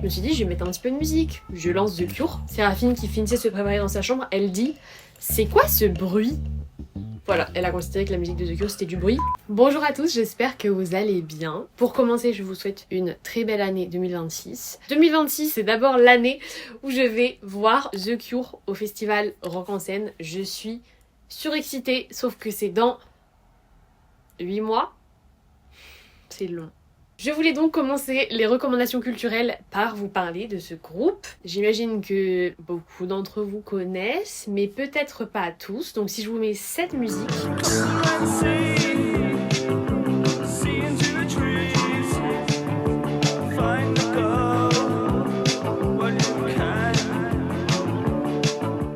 Je me suis dit, je vais mettre un petit peu de musique. Je lance The Cure. Séraphine, qui finissait de se préparer dans sa chambre, elle dit « C'est quoi ce bruit ?» Voilà, elle a considéré que la musique de The Cure c'était du bruit. Bonjour à tous, j'espère que vous allez bien. Pour commencer, je vous souhaite une très belle année 2026. 2026, c'est d'abord l'année où je vais voir The Cure au festival Rock en Seine. Je suis surexcitée, sauf que c'est dans 8 mois. C'est long. Je voulais donc commencer les recommandations culturelles par vous parler de ce groupe. J'imagine que beaucoup d'entre vous connaissent, mais peut-être pas tous. Donc si je vous mets cette musique...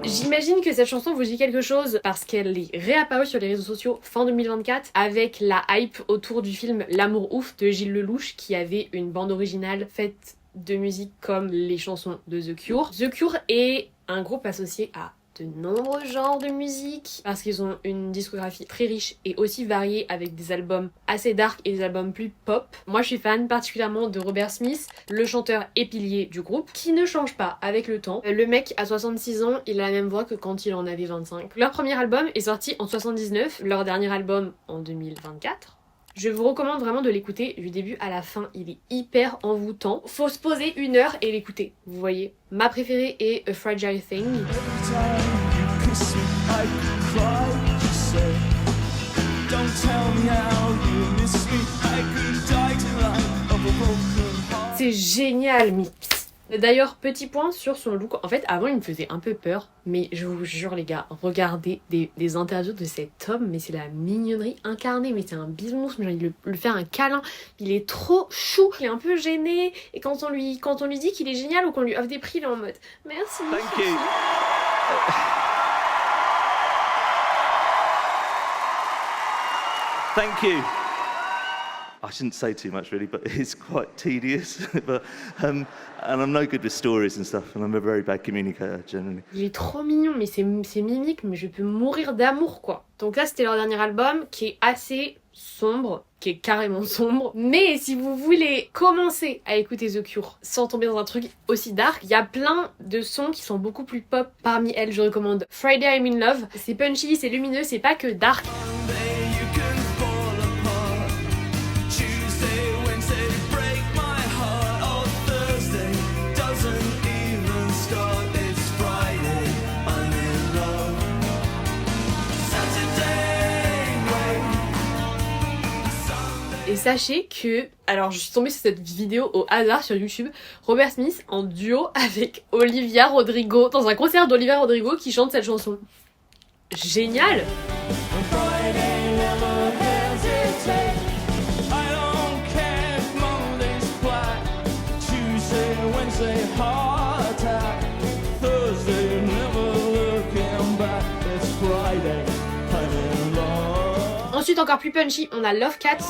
J'imagine que cette chanson vous dit quelque chose parce qu'elle est réapparue sur les réseaux sociaux fin 2024 avec la hype autour du film L'amour ouf de Gilles Lelouch qui avait une bande originale faite de musique comme les chansons de The Cure. The Cure est un groupe associé à de nombreux genres de musique parce qu'ils ont une discographie très riche et aussi variée avec des albums assez dark et des albums plus pop. Moi je suis fan particulièrement de Robert Smith, le chanteur et pilier du groupe, qui ne change pas avec le temps. Le mec a 66 ans, il a la même voix que quand il en avait 25. Leur premier album est sorti en 79, leur dernier album en 2024. Je vous recommande vraiment de l'écouter du début à la fin, il est hyper envoûtant. Faut se poser 1 heure et l'écouter, vous voyez. Ma préférée est A Fragile Thing. C'est génial, mais... D'ailleurs, petit point sur son look. En fait, avant, il me faisait un peu peur. Mais je vous jure, les gars, regardez des interviews de cet homme. Mais c'est la mignonnerie incarnée. Mais c'est un bisounours. Mais genre, il lui fait un câlin. Il est trop chou. Il est un peu gêné. Et quand on lui dit qu'il est génial ou qu'on lui offre des prix, il est en mode « Merci, Thank you. Thank you. I shouldn't say too much really, but it's quite tedious. And I'm no good with stories and stuff, and I'm a very bad communicator generally. Il est trop mignon, mais c'est mimique, mais je peux mourir d'amour, quoi. Donc là, c'était leur dernier album, qui est assez sombre, qui est carrément sombre. Mais si vous voulez commencer à écouter The Cure sans tomber dans un truc aussi dark, il y a plein de sons qui sont beaucoup plus pop. Parmi elles, je recommande Friday I'm in Love. C'est punchy, c'est lumineux, c'est pas que dark. Et sachez que, alors je suis tombée sur cette vidéo au hasard sur YouTube, Robert Smith en duo avec Olivia Rodrigo, dans un concert d'Olivia Rodrigo qui chante cette chanson. Génial! Ensuite, encore plus punchy, on a Love Cats.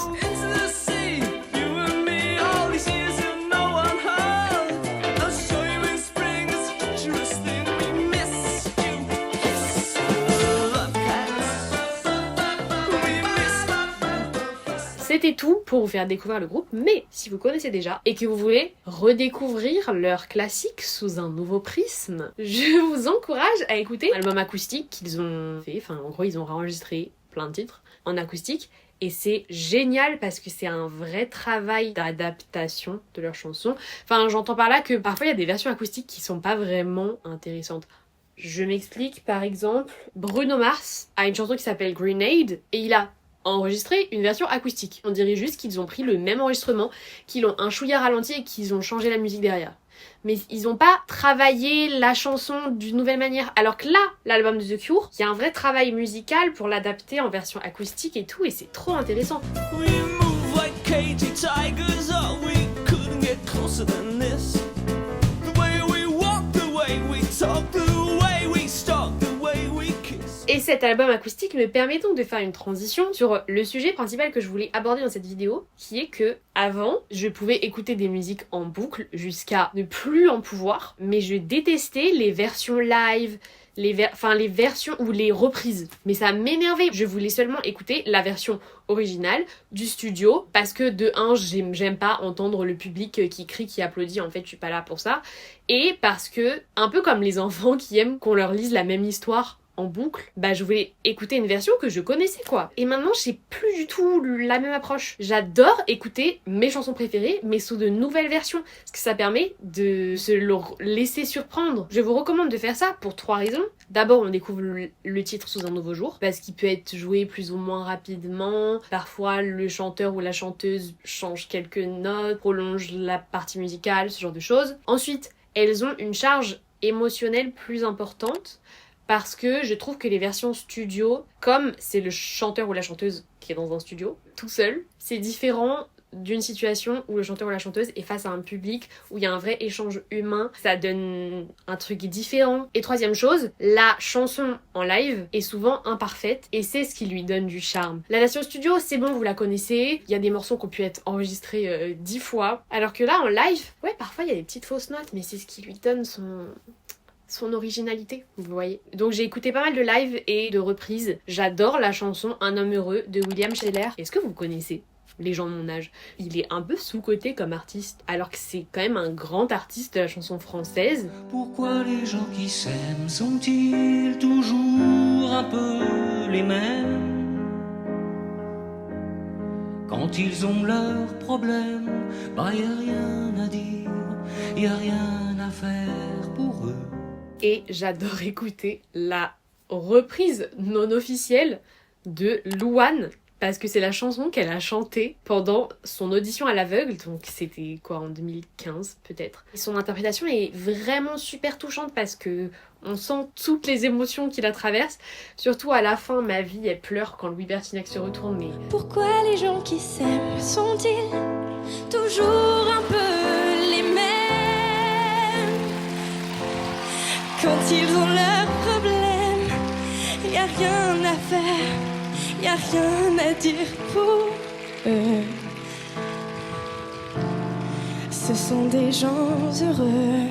C'était tout pour vous faire découvrir le groupe, mais si vous connaissez déjà et que vous voulez redécouvrir leurs classiques sous un nouveau prisme, je vous encourage à écouter l'album acoustique qu'ils ont fait. Enfin, en gros, ils ont enregistré plein de titres en acoustique et c'est génial parce que c'est un vrai travail d'adaptation de leurs chansons. Enfin, j'entends par là que parfois il y a des versions acoustiques qui sont pas vraiment intéressantes. Je m'explique, par exemple, Bruno Mars a une chanson qui s'appelle Grenade et il a enregistré une version acoustique. On dirait juste qu'ils ont pris le même enregistrement, qu'ils l'ont un chouïa ralenti et qu'ils ont changé la musique derrière. Mais ils n'ont pas travaillé la chanson d'une nouvelle manière. Alors que là, l'album de The Cure, il y a un vrai travail musical pour l'adapter en version acoustique et tout, et c'est trop intéressant. Et cet album acoustique me permet donc de faire une transition sur le sujet principal que je voulais aborder dans cette vidéo, qui est que avant, je pouvais écouter des musiques en boucle jusqu'à ne plus en pouvoir, mais je détestais les versions live, les versions ou les reprises. Mais ça m'énervait. Je voulais seulement écouter la version originale du studio parce que de un, j'aime pas entendre le public qui crie, qui applaudit. En fait, je suis pas là pour ça. Et parce que, un peu comme les enfants qui aiment qu'on leur lise la même histoire en boucle, bah je voulais écouter une version que je connaissais quoi. Et maintenant j'ai plus du tout la même approche. J'adore écouter mes chansons préférées mais sous de nouvelles versions parce que ça permet de se laisser surprendre. Je vous recommande de faire ça pour 3 raisons. D'abord on découvre le titre sous un nouveau jour parce qu'il peut être joué plus ou moins rapidement. Parfois le chanteur ou la chanteuse change quelques notes, prolonge la partie musicale, ce genre de choses. Ensuite, elles ont une charge émotionnelle plus importante parce que je trouve que les versions studio, comme c'est le chanteur ou la chanteuse qui est dans un studio, tout seul, c'est différent d'une situation où le chanteur ou la chanteuse est face à un public, où il y a un vrai échange humain, ça donne un truc différent. Et troisième chose, la chanson en live est souvent imparfaite, et c'est ce qui lui donne du charme. La version studio, c'est bon, vous la connaissez, il y a des morceaux qui ont pu être enregistrés 10 fois, alors que là, en live, ouais, parfois il y a des petites fausses notes, mais c'est ce qui lui donne son originalité, vous voyez. Donc j'ai écouté pas mal de live et de reprises. J'adore la chanson Un homme heureux de William Sheller. Est-ce que vous connaissez les gens de mon âge? Il est un peu sous-coté comme artiste, alors que c'est quand même un grand artiste de la chanson française. Pourquoi les gens qui s'aiment sont-ils toujours un peu les mêmes? Quand ils ont leurs problèmes, bah y a rien à dire, y a rien à faire pour eux. Et j'adore écouter la reprise non officielle de Louane, parce que c'est la chanson qu'elle a chantée pendant son audition à l'aveugle, donc c'était quoi, en 2015 peut-être. Et son interprétation est vraiment super touchante parce que on sent toutes les émotions qui la traversent, surtout à la fin, ma vie elle pleure quand Louis Bertignac se retourne. Mais pourquoi les gens qui s'aiment sont-ils toujours un peu les mêmes? Quand ils ont leurs problèmes, y a rien à faire, y a rien à dire pour eux. Ce sont des gens heureux.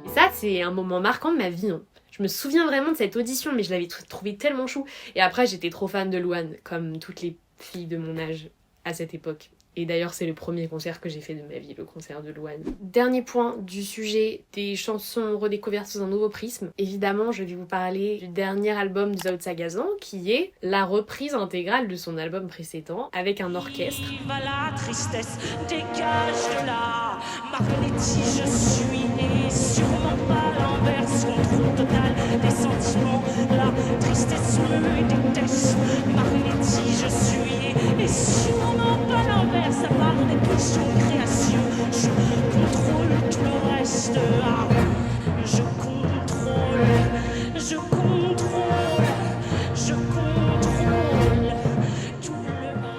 Et ça, c'est un moment marquant de ma vie. Hein. Je me souviens vraiment de cette audition, mais je l'avais trouvé tellement chou. Et après, j'étais trop fan de Louane, comme toutes les filles de mon âge à cette époque. Et d'ailleurs, c'est le premier concert que j'ai fait de ma vie, le concert de Louane. Dernier point du sujet des chansons redécouvertes sous un nouveau prisme. Évidemment, je vais vous parler du dernier album de Zao de Sagazan, qui est la reprise intégrale de son album précédent, avec un orchestre. Vive la tristesse, dégage de là. Marinetti, je suis né, sûrement pas l'inverse. Contrôle total des sentiments, la tristesse me déteste. Marinetti, je suis, et sûrement pas l'inverse. À part des questions de création, je contrôle tout le reste. Ah, je contrôle tout le...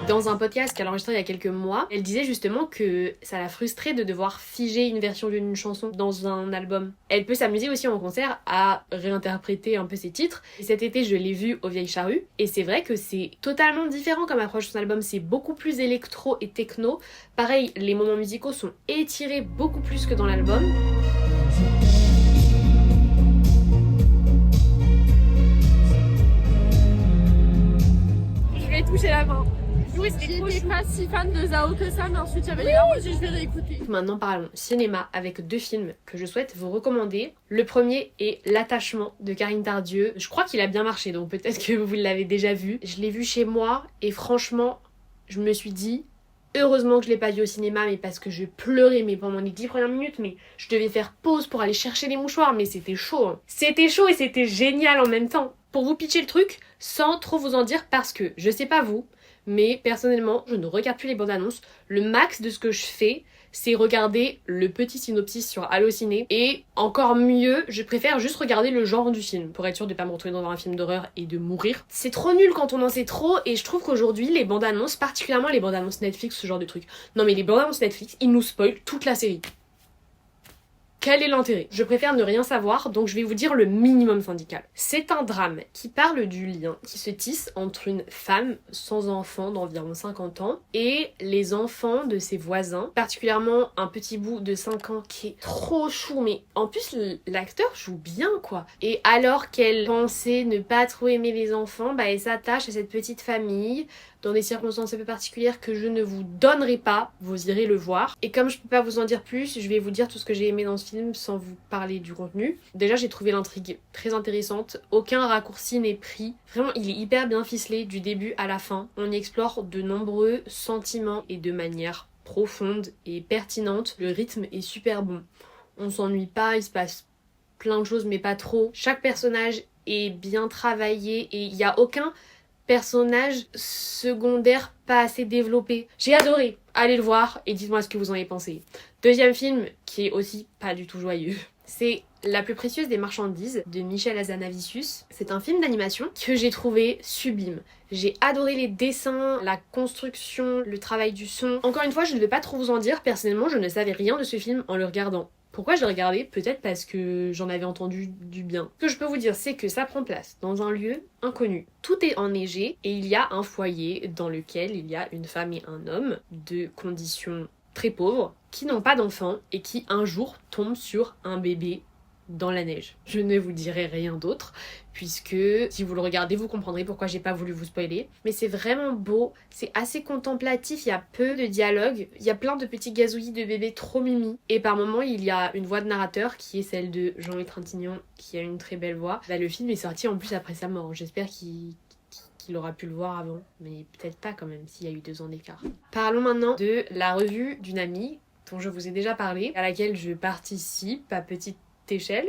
Dans un podcast qu'elle a enregistré il y a quelques mois, elle disait justement que ça la frustrait de devoir figer une version d'une chanson dans un album. Elle peut s'amuser aussi en concert à réinterpréter un peu ses titres. Et cet été, je l'ai vue au Vieilles Charrues, et c'est vrai que c'est totalement différent comme approche de son album. C'est beaucoup plus électro et techno. Pareil, les moments musicaux sont étirés beaucoup plus que dans l'album. Je vais toucher la main. Oui, j'étais pas si fan de Zao que ça, mais ensuite j'avais l'air, je vais réécouter. Maintenant parlons cinéma avec 2 films que je souhaite vous recommander. Le premier est L'attachement de Karine Tardieu. Je crois qu'il a bien marché, donc peut-être que vous l'avez déjà vu. Je l'ai vu chez moi et franchement, je me suis dit, heureusement que je l'ai pas vu au cinéma, mais parce que je pleurais mais pendant les 10 premières minutes, mais je devais faire pause pour aller chercher les mouchoirs, mais c'était chaud. Hein. C'était chaud et c'était génial en même temps. Pour vous pitcher le truc, sans trop vous en dire, parce que je sais pas vous, mais personnellement, je ne regarde plus les bandes annonces. Le max de ce que je fais, c'est regarder le petit synopsis sur Allociné. Et encore mieux, je préfère juste regarder le genre du film, pour être sûr de pas me retrouver dans un film d'horreur et de mourir. C'est trop nul quand on en sait trop, et je trouve qu'aujourd'hui, les bandes annonces, particulièrement les bandes annonces Netflix, ce genre de trucs. Non mais les bandes annonces Netflix, ils nous spoilent toute la série. Quel est l'intérêt? Je préfère ne rien savoir, donc je vais vous dire le minimum syndical. C'est un drame qui parle du lien qui se tisse entre une femme sans enfant d'environ 50 ans et les enfants de ses voisins, particulièrement un petit bout de 5 ans qui est trop chou, mais en plus l'acteur joue bien quoi. Et alors qu'elle pensait ne pas trop aimer les enfants, bah elle s'attache à cette petite famille dans des circonstances un peu particulières que je ne vous donnerai pas, vous irez le voir. Et comme je peux pas vous en dire plus, je vais vous dire tout ce que j'ai aimé dans ce film sans vous parler du contenu. Déjà, j'ai trouvé l'intrigue très intéressante, aucun raccourci n'est pris. Vraiment, il est hyper bien ficelé du début à la fin. On y explore de nombreux sentiments et de manière profonde et pertinente. Le rythme est super bon. On s'ennuie pas, il se passe plein de choses mais pas trop. Chaque personnage est bien travaillé et il n'y a aucun personnage secondaire pas assez développé. J'ai adoré. Allez le voir et dites-moi ce que vous en avez pensé. Deuxième film qui est aussi pas du tout joyeux. C'est La plus précieuse des marchandises de Michel Hazanavicius. C'est un film d'animation que j'ai trouvé sublime. J'ai adoré les dessins, la construction, le travail du son. Encore une fois, je ne vais pas trop vous en dire. Personnellement, je ne savais rien de ce film en le regardant. Pourquoi je l'ai regardé? Peut-être parce que j'en avais entendu du bien. Ce que je peux vous dire, c'est que ça prend place dans un lieu inconnu. Tout est enneigé et il y a un foyer dans lequel il y a une femme et un homme de conditions très pauvres qui n'ont pas d'enfants et qui un jour tombent sur un bébé dans la neige. Je ne vous dirai rien d'autre puisque si vous le regardez vous comprendrez pourquoi j'ai pas voulu vous spoiler. Mais c'est vraiment beau, c'est assez contemplatif, il y a peu de dialogue, il y a plein de petits gazouillis de bébés trop mimi et par moments il y a une voix de narrateur qui est celle de Jean-Louis Trintignant qui a une très belle voix. Bah, le film est sorti en plus après sa mort, j'espère qu'il aura pu le voir avant, mais peut-être pas quand même s'il y a eu 2 ans d'écart. Parlons maintenant de la revue d'une amie dont je vous ai déjà parlé, à laquelle je participe à petite échelle,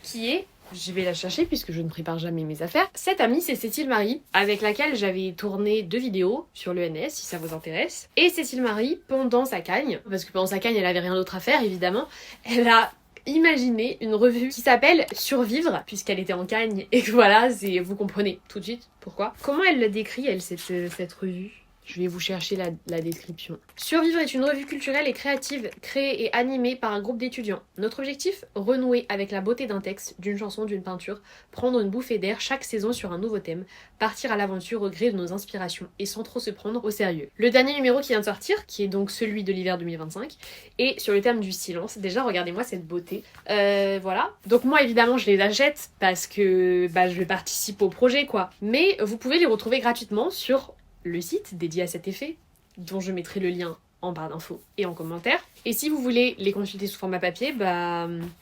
qui est, je vais la chercher puisque je ne prépare jamais mes affaires. Cette amie, c'est Cécile Marie, avec laquelle j'avais tourné 2 vidéos sur l'ENS, si ça vous intéresse. Et Cécile Marie, pendant sa cagne, parce que pendant sa cagne, elle avait rien d'autre à faire, évidemment, elle a imaginé une revue qui s'appelle Survivre, puisqu'elle était en cagne, et que voilà, vous comprenez tout de suite pourquoi. Comment elle le décrit, elle, cette revue ? Je vais vous chercher la description. Survivre est une revue culturelle et créative créée et animée par un groupe d'étudiants. Notre objectif, renouer avec la beauté d'un texte, d'une chanson, d'une peinture, prendre une bouffée d'air chaque saison sur un nouveau thème, partir à l'aventure au gré de nos inspirations et sans trop se prendre au sérieux. Le dernier numéro qui vient de sortir, qui est donc celui de l'hiver 2025, est sur le thème du silence. Déjà, regardez-moi cette beauté. Voilà. Donc moi, évidemment, je les achète parce que je participe au projet, quoi. Mais vous pouvez les retrouver gratuitement sur le site dédié à cet effet, dont je mettrai le lien en barre d'infos et en commentaire. Et si vous voulez les consulter sous format papier,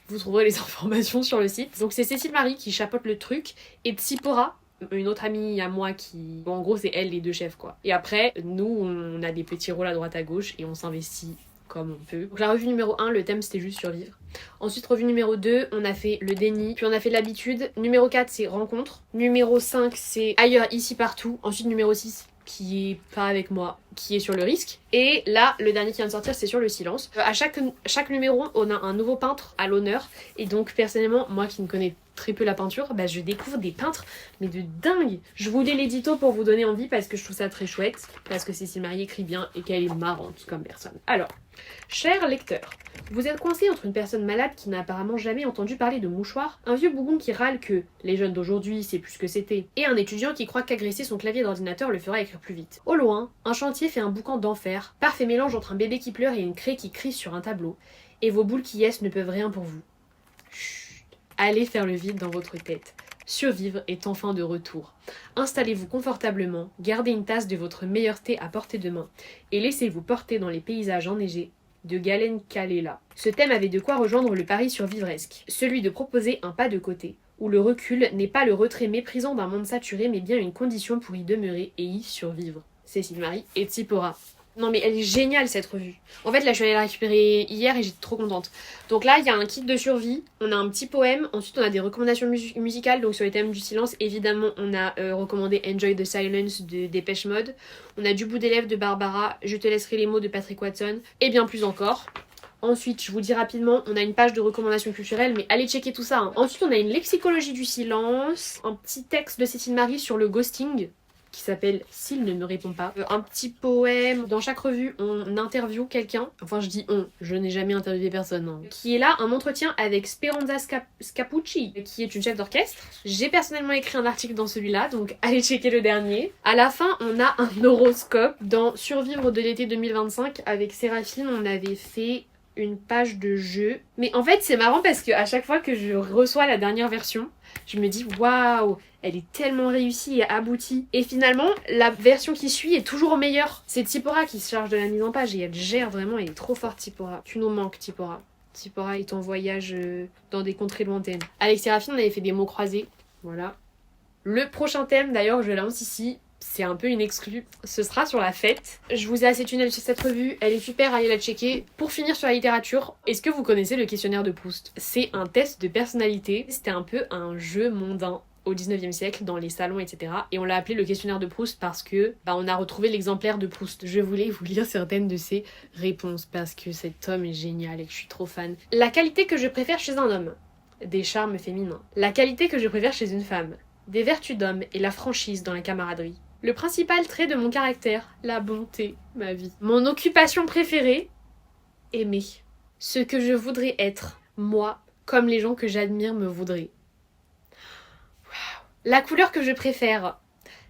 vous trouverez les informations sur le site. Donc c'est Cécile Marie qui chapeaute le truc, et Tsipora, une autre amie à moi qui... Bon, en gros, c'est elle les 2 chefs, quoi. Et après, nous, on a des petits rôles à droite à gauche, et on s'investit comme on peut. Donc la revue numéro 1, le thème c'était juste survivre. Ensuite, revue numéro 2, on a fait le déni, puis on a fait l'habitude. Numéro 4, c'est rencontre. Numéro 5, c'est ailleurs, ici, partout. Ensuite, numéro 6, qui est pas avec moi, qui est sur le risque. Et là, le dernier qui vient de sortir, c'est sur le silence. À chaque numéro, on a un nouveau peintre à l'honneur. Et donc, personnellement, moi qui ne connais très peu la peinture, je découvre des peintres, mais de dingue. Je vous lis l'édito pour vous donner envie, parce que je trouve ça très chouette, parce que Cécile Marie écrit bien et qu'elle est marrante comme personne. Alors, cher lecteur, vous êtes coincé entre une personne malade qui n'a apparemment jamais entendu parler de mouchoirs, un vieux bougon qui râle que les jeunes d'aujourd'hui c'est plus ce que c'était, et un étudiant qui croit qu'agresser son clavier d'ordinateur le fera écrire plus vite. Au loin, un chantier fait un boucan d'enfer, parfait mélange entre un bébé qui pleure et une craie qui crie sur un tableau, et vos boules qui yes ne peuvent rien pour vous. Chut. Allez faire le vide dans votre tête. Survivre est enfin de retour. Installez-vous confortablement, gardez une tasse de votre meilleur thé à portée de main et laissez-vous porter dans les paysages enneigés de Galen Kallela. Ce thème avait de quoi rejoindre le pari survivresque, celui de proposer un pas de côté, où le recul n'est pas le retrait méprisant d'un monde saturé mais bien une condition pour y demeurer et y survivre. Cécile Marie et Tsipora. Non mais elle est géniale cette revue. En fait là je suis allée la récupérer hier et j'étais trop contente. Donc là il y a un kit de survie, on a un petit poème, ensuite on a des recommandations musicales, donc sur les thèmes du silence évidemment on a recommandé Enjoy the Silence de Dépêche Mode, on a Du bout des lèvres de Barbara, Je te laisserai les mots de Patrick Watson et bien plus encore. Ensuite, je vous dis rapidement, on a une page de recommandations culturelles, mais allez checker tout ça. Hein. Ensuite, on a une lexicologie du silence, un petit texte de Cécile Marie sur le ghosting. qui s'appelle S'il ne me répond pas. Un petit poème. Dans chaque revue, on interviewe quelqu'un. Enfin, je dis on, je n'ai jamais interviewé personne. Hein. Qui est là, un entretien avec Speranza Scapucci, qui est une chef d'orchestre. J'ai personnellement écrit un article dans celui-là, donc allez checker le dernier. À la fin, on a un horoscope. Dans Survivre de l'été 2025, avec Séraphine, on avait fait une page de jeu. Mais en fait, c'est marrant parce que à chaque fois que je reçois la dernière version, je me dis waouh, elle est tellement réussie et aboutie. Et finalement, la version qui suit est toujours meilleure. C'est Tipora qui se charge de la mise en page et elle gère vraiment, elle est trop forte Tipora. Tu nous manques Tipora. Tipora est en voyage dans des contrées lointaines. Avec Séraphine, on avait fait des mots croisés. Voilà. Le prochain thème, d'ailleurs, je lance ici. C'est un peu une exclue. Ce sera sur la fête. Je vous ai assez tunnel sur cette revue. Elle est super, allez la checker. Pour finir sur la littérature, est-ce que vous connaissez le questionnaire de Proust? C'est un test de personnalité. C'était un peu un jeu mondain au 19e siècle, dans les salons, etc. Et on l'a appelé le questionnaire de Proust parce que on a retrouvé l'exemplaire de Proust. Je voulais vous lire certaines de ses réponses parce que cet homme est génial et que je suis trop fan. La qualité que je préfère chez un homme. Des charmes féminins. La qualité que je préfère chez une femme. Des vertus d'homme et la franchise dans la camaraderie. Le principal trait de mon caractère, la bonté, ma vie. Mon occupation préférée, aimer. Ce que je voudrais être, moi, comme les gens que j'admire me voudraient. Wow. La couleur que je préfère.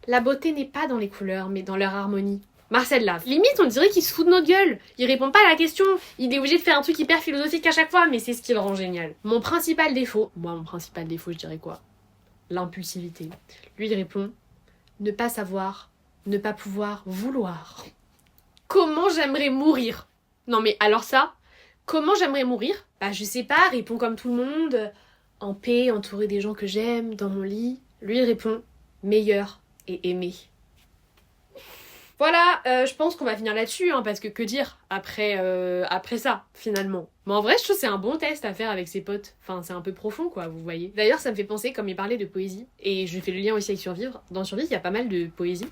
La beauté n'est pas dans les couleurs, mais dans leur harmonie. Marcel Lave. Limite, on dirait qu'il se fout de notre gueule. Il répond pas à la question. Il est obligé de faire un truc hyper philosophique à chaque fois, mais c'est ce qui le rend génial. Mon principal défaut, je dirais quoi? L'impulsivité. Lui, il répond... Ne pas savoir, ne pas pouvoir, vouloir. Comment j'aimerais mourir? Non mais alors ça, comment j'aimerais mourir? Je sais pas, réponds comme tout le monde, en paix, entouré des gens que j'aime, dans mon lit. Lui il répond, meilleur et aimé. Voilà, je pense qu'on va finir là-dessus, hein, parce que dire après ça, finalement. Mais en vrai, je trouve que c'est un bon test à faire avec ses potes. Enfin, c'est un peu profond, quoi, vous voyez. D'ailleurs, ça me fait penser, comme il parlait de poésie, et je fais le lien aussi avec Survivre. Dans Survivre, il y a pas mal de poésie.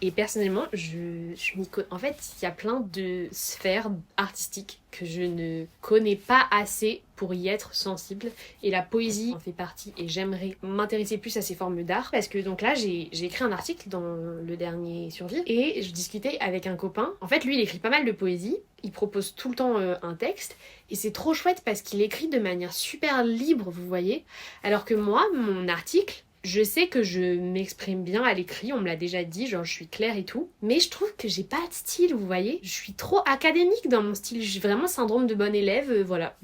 Et personnellement, en fait, il y a plein de sphères artistiques que je ne connais pas assez pour y être sensible. Et la poésie en fait partie. Et j'aimerais m'intéresser plus à ces formes d'art. Parce que donc là, j'ai écrit un article dans le dernier Survivre. Et je discutais avec un copain. En fait, lui, il écrit pas mal de poésie. Il propose tout le temps un texte. Et c'est trop chouette parce qu'il écrit de manière super libre, vous voyez. Alors que moi, mon article... Je sais que je m'exprime bien à l'écrit, on me l'a déjà dit, genre je suis claire et tout. Mais je trouve que j'ai pas de style, vous voyez. Je suis trop académique dans mon style, j'ai vraiment syndrome de bon élève, voilà.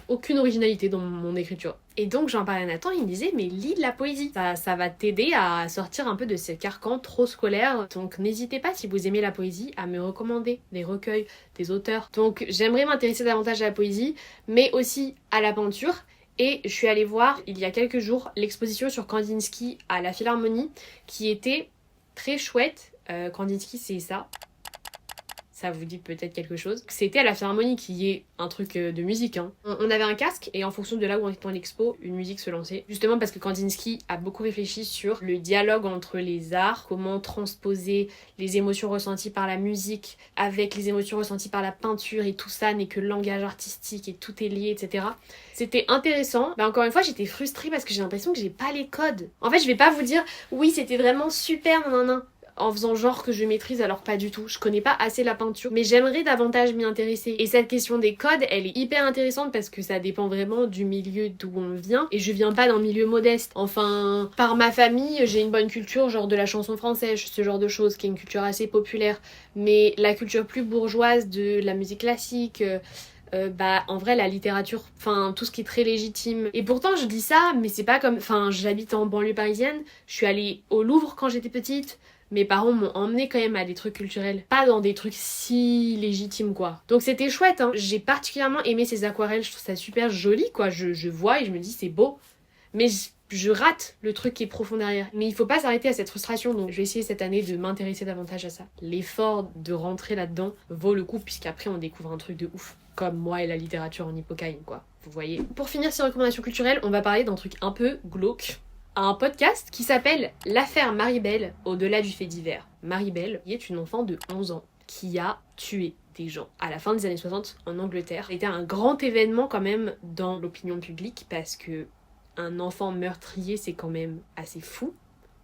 Aucune originalité dans mon écriture. Et donc j'en parlais à Nathan, il me disait mais lis de la poésie. Ça va t'aider à sortir un peu de ces carcans trop scolaires. Donc n'hésitez pas si vous aimez la poésie à me recommander des recueils, des auteurs. Donc j'aimerais m'intéresser davantage à la poésie, mais aussi à la peinture. Et je suis allée voir, il y a quelques jours, l'exposition sur Kandinsky à la Philharmonie, qui était très chouette. Kandinsky, c'est ça. Ça vous dit peut-être quelque chose. C'était à la Philharmonie, qui est un truc de musique. Hein. On avait un casque, et en fonction de là où on était dans l'expo, une musique se lançait. Justement parce que Kandinsky a beaucoup réfléchi sur le dialogue entre les arts, comment transposer les émotions ressenties par la musique avec les émotions ressenties par la peinture, et tout ça n'est que langage artistique, et tout est lié, etc. C'était intéressant. Encore une fois, j'étais frustrée parce que j'ai l'impression que j'ai pas les codes. En fait, je vais pas vous dire, oui, c'était vraiment super, nanana, en faisant genre que je maîtrise, alors pas du tout. Je connais pas assez la peinture, mais j'aimerais davantage m'y intéresser. Et cette question des codes, elle est hyper intéressante parce que ça dépend vraiment du milieu d'où on vient. Et je viens pas d'un milieu modeste. Enfin, par ma famille, j'ai une bonne culture, genre de la chanson française, ce genre de choses, qui est une culture assez populaire. Mais la culture plus bourgeoise de la musique classique... en vrai la littérature, enfin tout ce qui est très légitime. Et pourtant je dis ça, mais c'est pas comme... Enfin j'habite en banlieue parisienne, je suis allée au Louvre quand j'étais petite, mes parents m'ont emmenée quand même à des trucs culturels, pas dans des trucs si légitimes quoi. Donc c'était chouette hein, j'ai particulièrement aimé ces aquarelles, je trouve ça super joli quoi, je vois et je me dis c'est beau, mais je rate le truc qui est profond derrière. Mais il faut pas s'arrêter à cette frustration, donc je vais essayer cette année de m'intéresser davantage à ça. L'effort de rentrer là-dedans vaut le coup, puisqu'après on découvre un truc de ouf. Comme moi et la littérature en hippocaïne, quoi. Vous voyez. Pour finir ces recommandations culturelles, on va parler d'un truc un peu glauque. Un podcast qui s'appelle L'affaire Maribel, au-delà du fait divers. Maribel est une enfant de 11 ans qui a tué des gens à la fin des années 60 en Angleterre. C'était un grand événement quand même dans l'opinion publique parce que un enfant meurtrier, c'est quand même assez fou.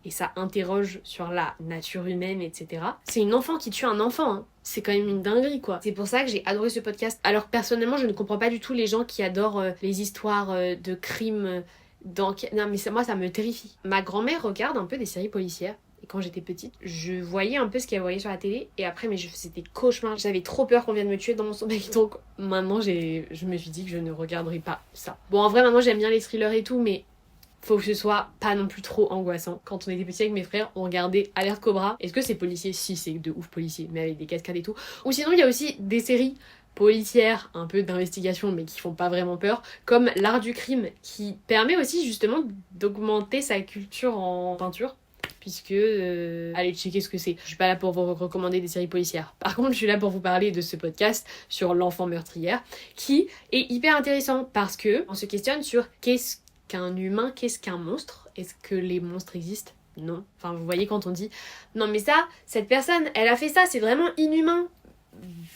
et ça interroge sur la nature humaine, etc. C'est une enfant qui tue un enfant, hein. C'est quand même une dinguerie, quoi. C'est pour ça que j'ai adoré ce podcast. Alors personnellement, je ne comprends pas du tout les gens qui adorent les histoires de crimes non mais moi ça me terrifie. Ma grand-mère regarde un peu des séries policières. Et quand j'étais petite, je voyais un peu ce qu'elle voyait sur la télé. Et après, mais je faisais des cauchemars. J'avais trop peur qu'on vienne me tuer dans mon sommeil. Donc maintenant, je me suis dit que je ne regarderai pas ça. Bon, en vrai, maintenant, j'aime bien les thrillers et tout, mais faut que ce soit pas non plus trop angoissant. Quand on était petits avec mes frères, on regardait Alerte Cobra. Est-ce que c'est policier? Si, c'est de ouf policier, mais avec des cascades et tout. Ou sinon, il y a aussi des séries policières, un peu d'investigation, mais qui font pas vraiment peur, comme L'Art du crime, qui permet aussi justement d'augmenter sa culture en peinture. Puisque, allez checker ce que c'est. Je suis pas là pour vous recommander des séries policières. Par contre, je suis là pour vous parler de ce podcast sur l'enfant meurtrière, qui est hyper intéressant parce que on se questionne sur qu'est-ce qu'un humain, qu'est-ce qu'un monstre. Est-ce que les monstres existent? Non. Enfin, vous voyez quand on dit non mais ça, cette personne, elle a fait ça, c'est vraiment inhumain.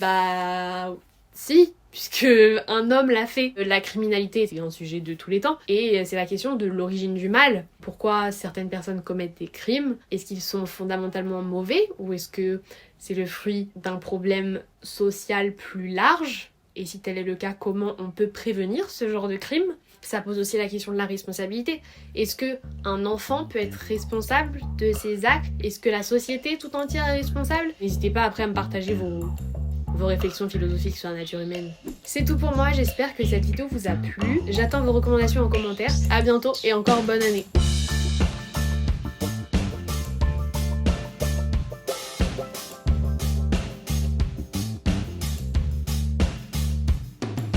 Bah si, puisque un homme l'a fait. La criminalité, c'est un sujet de tous les temps, et c'est la question de l'origine du mal. Pourquoi certaines personnes commettent des crimes? Est-ce qu'ils sont fondamentalement mauvais, ou est-ce que c'est le fruit d'un problème social plus large? Et si tel est le cas, comment on peut prévenir ce genre de crime? Ça pose aussi la question de la responsabilité. Est-ce que un enfant peut être responsable de ses actes? Est-ce que la société tout entière est responsable? N'hésitez pas après à me partager vos réflexions philosophiques sur la nature humaine. C'est tout pour moi, j'espère que cette vidéo vous a plu. J'attends vos recommandations en commentaire. À bientôt et encore bonne année.